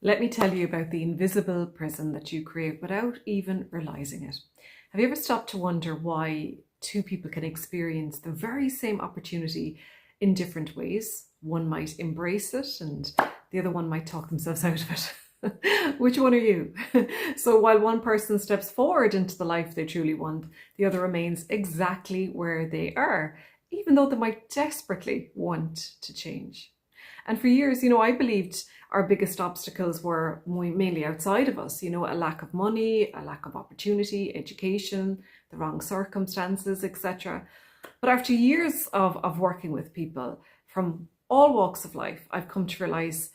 Let me tell you about the invisible prison that you create without even realizing it. Have you ever stopped to wonder why two people can experience the very same opportunity in different ways? One might embrace it and the other one might talk themselves out of it. Which one are you? So while one person steps forward into the life they truly want, the other remains exactly where they are, even though they might desperately want to change. And for years, I believed our biggest obstacles were mainly outside of us, a lack of money, a lack of opportunity, education, the wrong circumstances, etc. But after years of working with people from all walks of life, I've come to realize,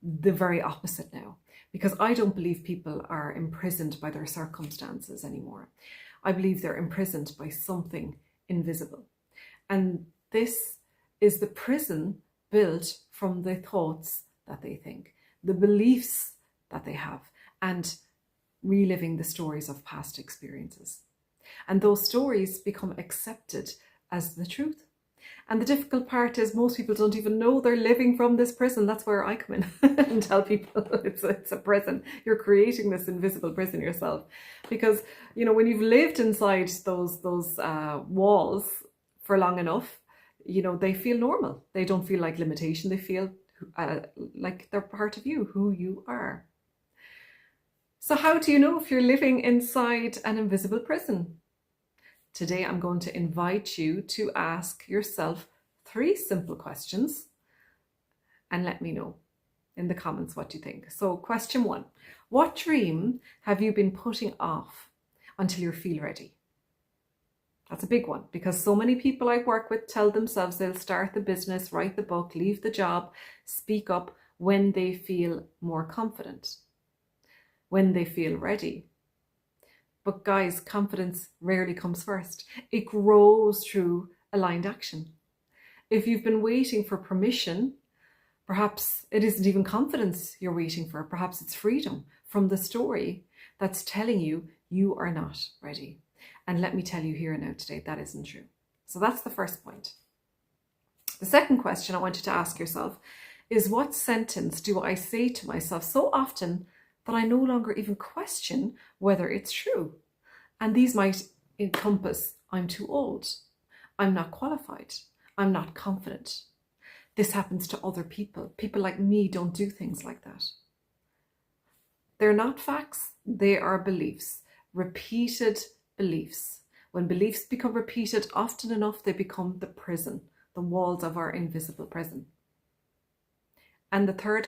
the very opposite now. Because I don't believe people are imprisoned by their circumstances anymore. I believe they're imprisoned by something invisible. And this is the prison built from the thoughts that they think, the beliefs that they have, and reliving the stories of past experiences. And those stories become accepted as the truth. And the difficult part is most people don't even know they're living from this prison. That's where I come in and tell people it's a prison. You're creating this invisible prison yourself. Because, when you've lived inside those walls for long enough, they feel normal. They don't feel like limitation. They feel like they're part of you, who you are. So how do you know if you're living inside an invisible prison? Today, I'm going to invite you to ask yourself 3 simple questions and let me know in the comments what you think. So question 1, what dream have you been putting off until you feel ready? That's a big one because so many people I work with tell themselves they'll start the business, write the book, leave the job, speak up when they feel more confident, when they feel ready. But guys, confidence rarely comes first. It grows through aligned action. If you've been waiting for permission, perhaps it isn't even confidence you're waiting for. Perhaps it's freedom from the story that's telling you you are not ready. And let me tell you here and now today, that isn't true. So that's the first point. The second question I want you to ask yourself is, what sentence do I say to myself so often that I no longer even question whether it's true? And these might encompass, I'm too old, I'm not qualified, I'm not confident. This happens to other people. People like me don't do things like that. They're not facts, they are beliefs, repeated beliefs. When beliefs become repeated often enough, they become the prison, the walls of our invisible prison. And the third